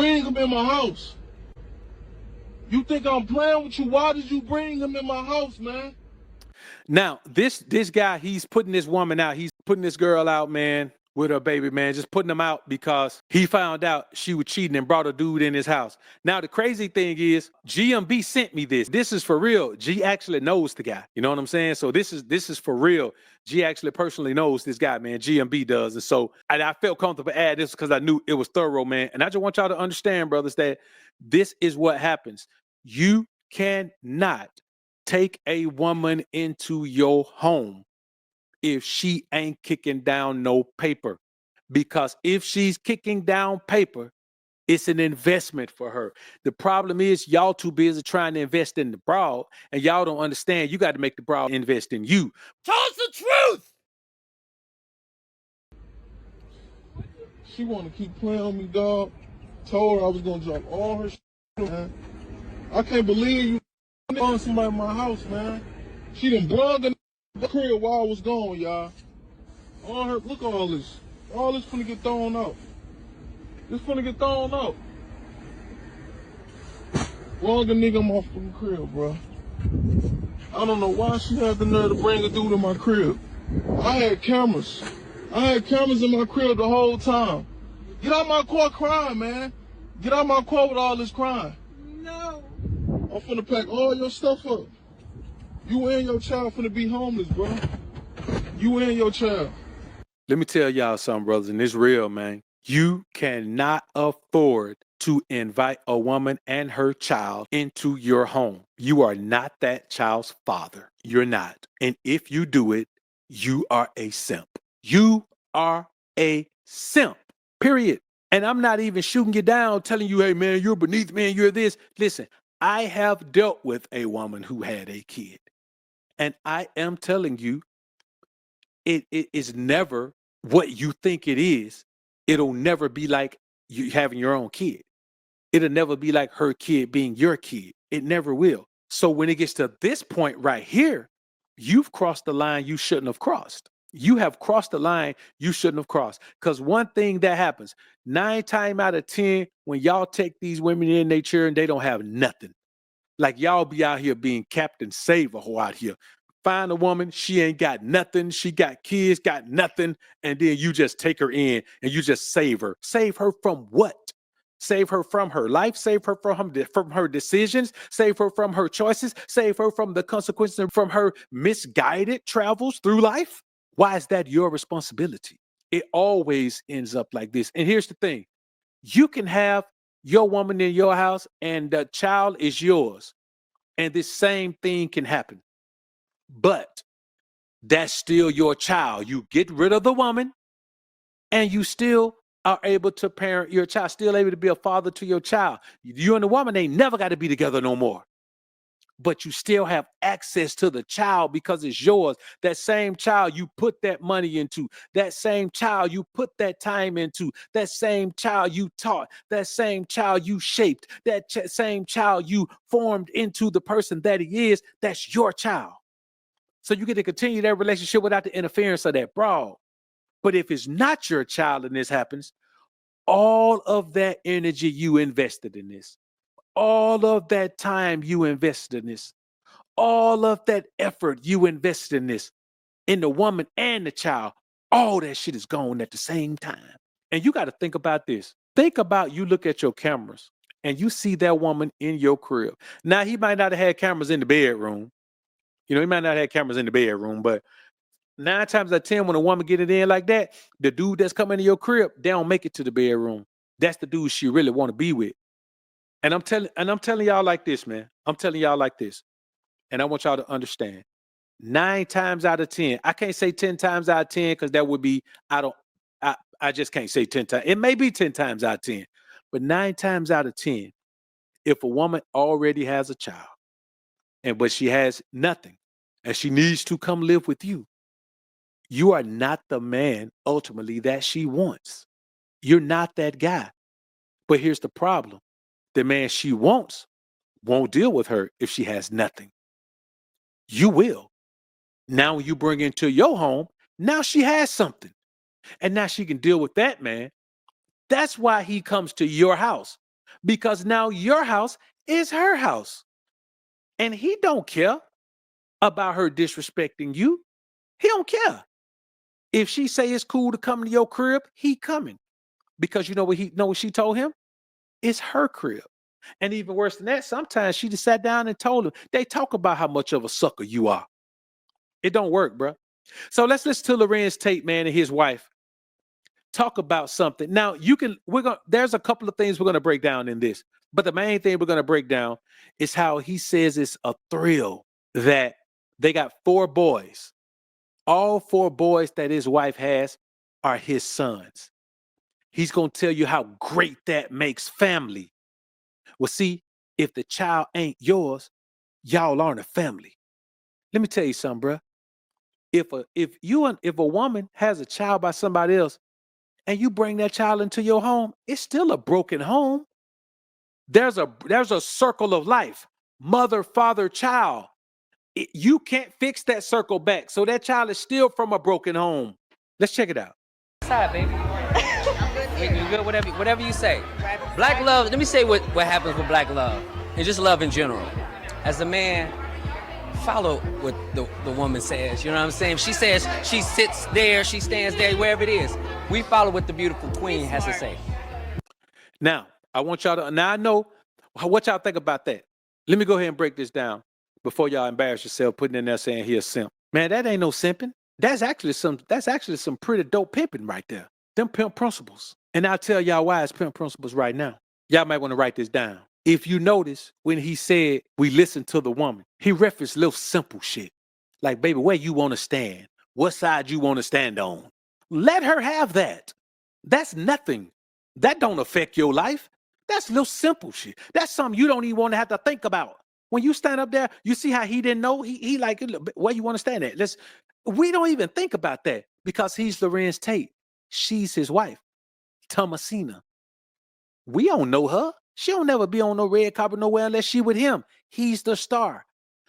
bring him in my house? You think I'm playing with you? Why did you bring him in my house, man? Now, this guy, he's putting this woman out. He's putting this girl out, man, with her baby, man, just putting them out because he found out she was cheating and brought a dude in his house. Now, the crazy thing is, GMB sent me this. This is for real. G actually knows the guy. You know what I'm saying? So this is for real. G actually personally knows this guy, man. GMB does. And so I felt comfortable add this because I knew it was thorough, man. And I just want y'all to understand, brothers, that this is what happens. You cannot take a woman into your home if she ain't kicking down no paper. Because if she's kicking down paper, it's an investment for her. The problem is y'all too busy trying to invest in the broad, and y'all don't understand you got to make the broad invest in you. Tell us the truth! She want to keep playing on me, dog. Told her I was going to drop all her shit, man. I can't believe you on somebody in my house, man. She done blung the crib while I was gone, y'all. All her, look at all this. All this finna get thrown out. This finna get thrown out. Blung a nigga off from the crib, bro. I don't know why she had the nerve to bring a dude in my crib. I had cameras. I had cameras in my crib the whole time. Get out my car crying, man. Get out my car with all this crying. No. I'm finna pack all your stuff up. You and your child finna be homeless, bro. You and your child. Let me tell y'all something, brothers, and it's real, man. You cannot afford to invite a woman and her child into your home. You are not that child's father. You're not. And if you do it, you are a simp. You are a simp, period. And I'm not even shooting you down, telling you, hey, man, you're beneath me and you're this. Listen, I have dealt with a woman who had a kid. And I am telling you, it is never what you think it is. It'll never be like you having your own kid. It'll never be like her kid being your kid. It never will. So when it gets to this point right here, you've crossed the line you shouldn't have crossed. You have crossed the line you shouldn't have crossed. Because one thing that happens, 9 times out of 10, when y'all take these women in their chair and they don't have nothing. Like y'all be out here being Captain Save-A-Ho out here. Find a woman, she ain't got nothing. She got kids, got nothing. And then you just take her in and you just save her. Save her from what? Save her from her life, save her from her decisions, save her from her choices, save her from the consequences from her misguided travels through life. Why is that your responsibility? It always ends up like this. And here's the thing. You can have your woman in your house and the child is yours. And this same thing can happen. But that's still your child. You get rid of the woman and you still are able to parent your child, still able to be a father to your child. You and the woman ain't never got to be together no more. But you still have access to the child because it's yours. That same child you put that money into, that same child you put that time into, that same child you taught, that same child you shaped, that same child you formed into the person that he is, that's your child. So you get to continue that relationship without the interference of that broad. But if it's not your child and this happens, all of that energy you invested in this, all of that time you invested in this, all of that effort you invested in this, in the woman and the child, all that shit is gone at the same time. And you got to think about this. Think about you look at your cameras and you see that woman in your crib. Now, he might not have had cameras in the bedroom. You know, he might not have cameras in the bedroom, but 9 times out of 10, when a woman get it in like that, the dude that's coming to your crib, they don't make it to the bedroom. That's the dude she really want to be with. And I'm telling y'all like this, man. I'm telling y'all like this. And I want y'all to understand. 9 times out of 10, I can't say 10 times out of 10 because that would be, I just can't say 10 times. It may be 10 times out of 10, but 9 times out of 10, if a woman already has a child, but she has nothing, and she needs to come live with you, you are not the man ultimately that she wants. You're not that guy. But here's the problem. The man she wants won't deal with her if she has nothing. You will. Now when you bring her into your home, now she has something. And now she can deal with that man. That's why he comes to your house. because now your house is her house. And he don't care about her disrespecting you. He don't care. If she say it's cool to come to your crib, he coming. Because you know what she told him? It's her crib. And even worse than that, sometimes she just sat down and told him. They talk about how much of a sucker you are. It don't work, bro. So let's listen to Larenz Tate, man, and his wife talk about something. Now, there's a couple of things we're gonna break down in this, but the main thing we're gonna break down is how he says it's a thrill that they got 4 boys. All 4 boys that his wife has are his sons. He's gonna tell you how great that makes family. Well, see, if the child ain't yours, y'all aren't a family. Let me tell you something, bro. If a woman has a child by somebody else and you bring that child into your home, it's still a broken home. There's a circle of life. Mother, father, child. You can't fix that circle back. So that child is still from a broken home. Let's check it out. Side, baby. You good? Whatever you say. Black love. Let me say what happens with black love and just love in general. As a man, follow what the woman says. You know what I'm saying? If she says she sits there, she stands there, wherever it is. We follow what the beautiful queen has to say. Now, I want y'all to. Now I know what y'all think about that. Let me go ahead and break this down before y'all embarrass yourself putting in there saying he a simp. Man, that ain't no simping. That's actually some pretty dope pimping right there. Them pimp principles. And I'll tell y'all why it's pimp principles right now. Y'all might want to write this down. If you notice, when he said we listen to the woman, he referenced little simple shit. Like, baby, where you want to stand? What side you want to stand on? Let her have that. That's nothing. That don't affect your life. That's little simple shit. That's something you don't even want to have to think about. When you stand up there, you see how he didn't know? He like, where you want to stand at? We don't even think about that because he's Larenz Tate. She's his wife, Thomasina. We don't know her. She don't never be on no red carpet nowhere unless she with him. He's the star.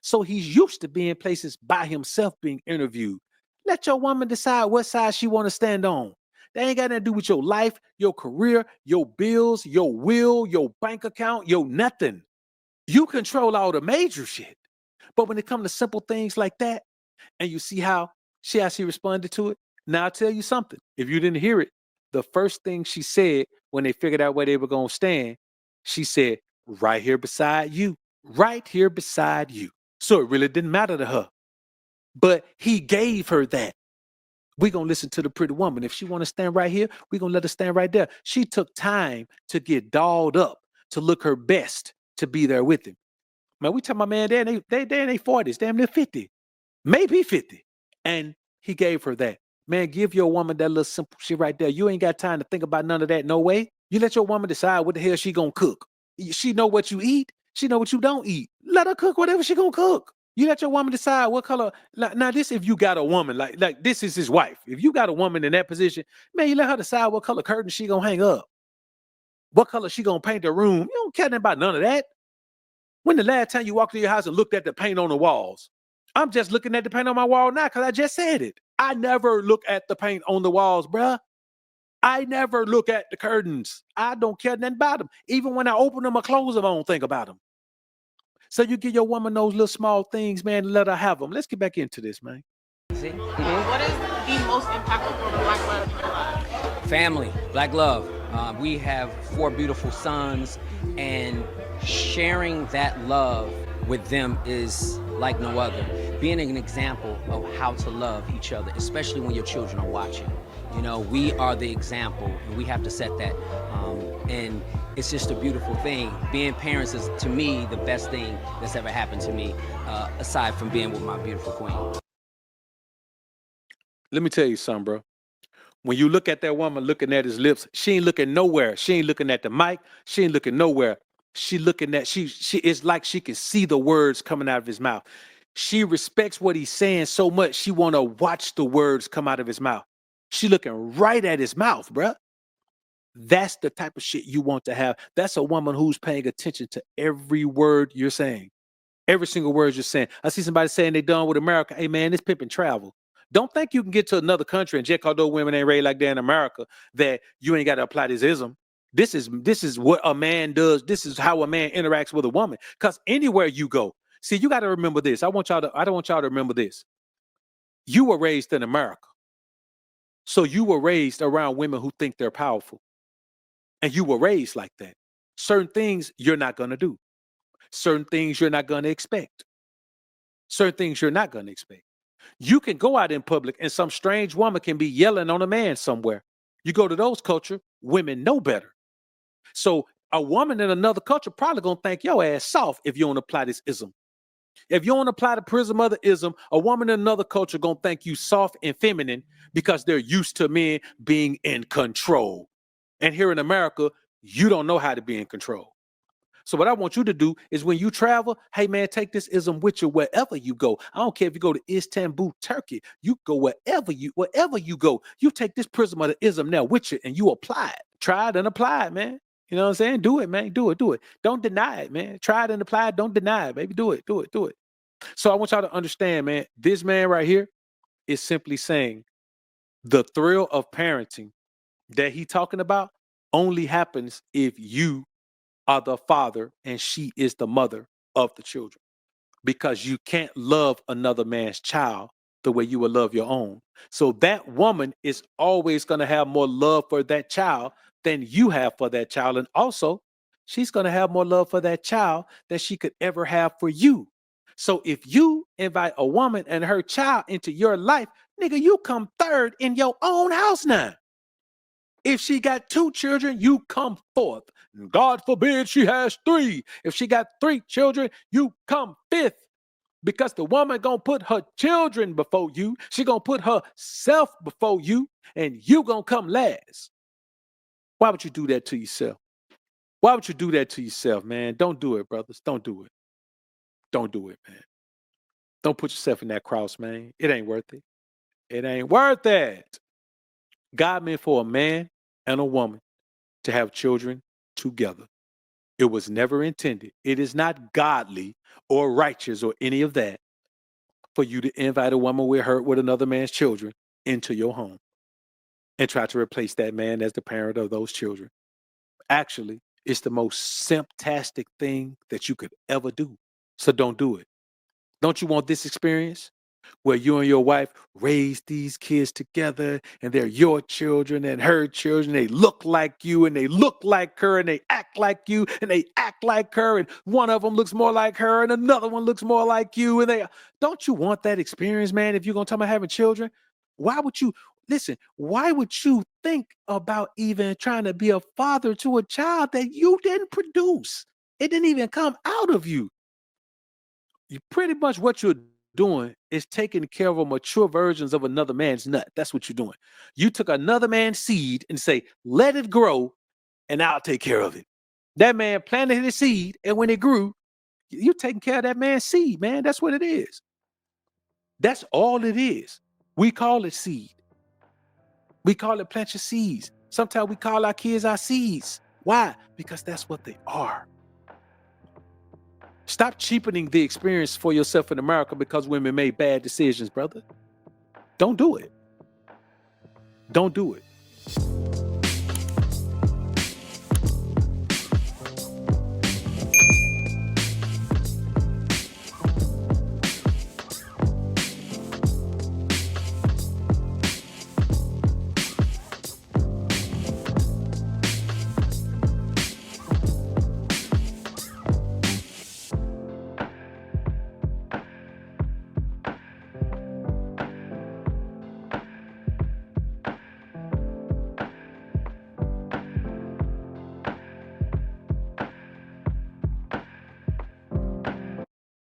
So he's used to being places by himself being interviewed. Let your woman decide what side she want to stand on. That ain't got nothing to do with your life, your career, your bills, your will, your bank account, your nothing. You control all the major shit. But when it comes to simple things like that, and you see how she responded to it, now I'll tell you something. If you didn't hear it, the first thing she said when they figured out where they were going to stand, she said, right here beside you, right here beside you. So it really didn't matter to her. But he gave her that. We're going to listen to the pretty woman. If she want to stand right here, we're going to let her stand right there. She took time to get dolled up, to look her best, to be there with him. Man, we talking about, man, they in their 40s, damn near 50, maybe 50. And he gave her that. Man, give your woman that little simple shit right there. You ain't got time to think about none of that, no way. You let your woman decide what the hell she gonna cook. She know what you eat. She know what you don't eat. Let her cook whatever she gonna cook. You let your woman decide what color. Now this, if you got a woman, like this is his wife. If you got a woman in that position, man, you let her decide what color curtain she gonna hang up. What color she gonna paint the room. You don't care nothing about none of that. When the last time you walked to your house and looked at the paint on the walls? I'm just looking at the paint on my wall now because I just said it. I never look at the paint on the walls, bruh. I never look at the curtains. I don't care nothing about them. Even when I open them or close them, I don't think about them. So you give your woman those little small things, man, and let her have them. Let's get back into this, man. What is the most impactful form of black love in your life? Family, black love. We have 4 beautiful sons, and sharing that love with them is like no other. Being an example of how to love each other, especially when your children are watching. You know, we are the example, and we have to set that. And it's just a beautiful thing. Being parents is, to me, the best thing that's ever happened to me, aside from being with my beautiful queen. Let me tell you something, bro. When you look at that woman looking at his lips, she ain't looking nowhere. She ain't looking at the mic. She ain't looking nowhere. She looking at, she it's like she can see the words coming out of his mouth. She respects what he's saying so much, she want to watch the words come out of his mouth. She looking right at his mouth, bruh. That's the type of shit you want to have. That's a woman who's paying attention to every word you're saying. Every single word you're saying. I see somebody saying they done with America. Hey, man, this pimping travel. Don't think you can get to another country and just cause those women ain't raised like that in America that you ain't got to apply this ism. This is what a man does. This is how a man interacts with a woman. Because anywhere you go, see, you got to remember this. I don't want y'all to remember this. You were raised in America. So you were raised around women who think they're powerful. And you were raised like that. Certain things you're not going to do. Certain things you're not going to expect. Certain things you're not going to expect. You can go out in public and some strange woman can be yelling on a man somewhere. You go to those cultures, women know better. So a woman in another culture probably going to think your ass soft if you don't apply this ism. If you don't apply the prism of the ism, a woman in another culture going to think you soft and feminine because they're used to men being in control. And here in America, you don't know how to be in control. So what I want you to do is when you travel, hey man, take this ism with you wherever you go. I don't care if you go to Istanbul, Turkey. You go wherever you go. You take this prism of the ism now with you and you apply it. Try it and apply it, man. You know what I'm saying? Do it, man. Do it. Don't deny it, man. Try it and apply it. Don't deny it, baby. Do it. So I want y'all to understand, man, this man right here is simply saying the thrill of parenting that he talking about only happens if you are the father and she is the mother of the children, because you can't love another man's child the way you would love your own. So that woman is always going to have more love for that child than you have for that child. And also, she's going to have more love for that child than she could ever have for you. So if you invite a woman and her child into your life, nigga, you come third in your own house now. If she got 2 children, you come fourth. God forbid she has 3. If she got 3 children, you come 5th. Because the woman gonna put her children before you. She gonna put herself before you. And you gonna come last. Why would you do that to yourself? Why would you do that to yourself, man? Don't do it, brothers. Don't do it. Don't do it, man. Don't put yourself in that cross, man. It ain't worth it. It ain't worth it. God meant for a man and a woman to have children together. It was never intended. It is not godly or righteous or any of that for you to invite a woman with another man's children into your home and try to replace that man as the parent of those children. Actually, it's the most simptastic thing that you could ever do. So don't do it. Don't you want this experience where you and your wife raise these kids together and they're your children and her children? They look like you and they look like her and they act like you and they act like her, and one of them looks more like her and another one looks more like you. And don't you want that experience, man? If you're going to talk about having children, why would you think about even trying to be a father to a child that you didn't produce? It didn't even come out of you. You pretty much what you're doing is taking care of a mature versions of another man's nut. That's what you're doing. You took another man's seed and say, let it grow and I'll take care of it. That man planted his seed, and when it grew, you're taking care of that man's seed, man. That's what it is. That's all it is. We call it seed. We call it plant your seeds. Sometimes we call our kids our seeds. Why? Because that's what they are. Stop cheapening the experience for yourself in America because women made bad decisions, brother. Don't do it. Don't do it.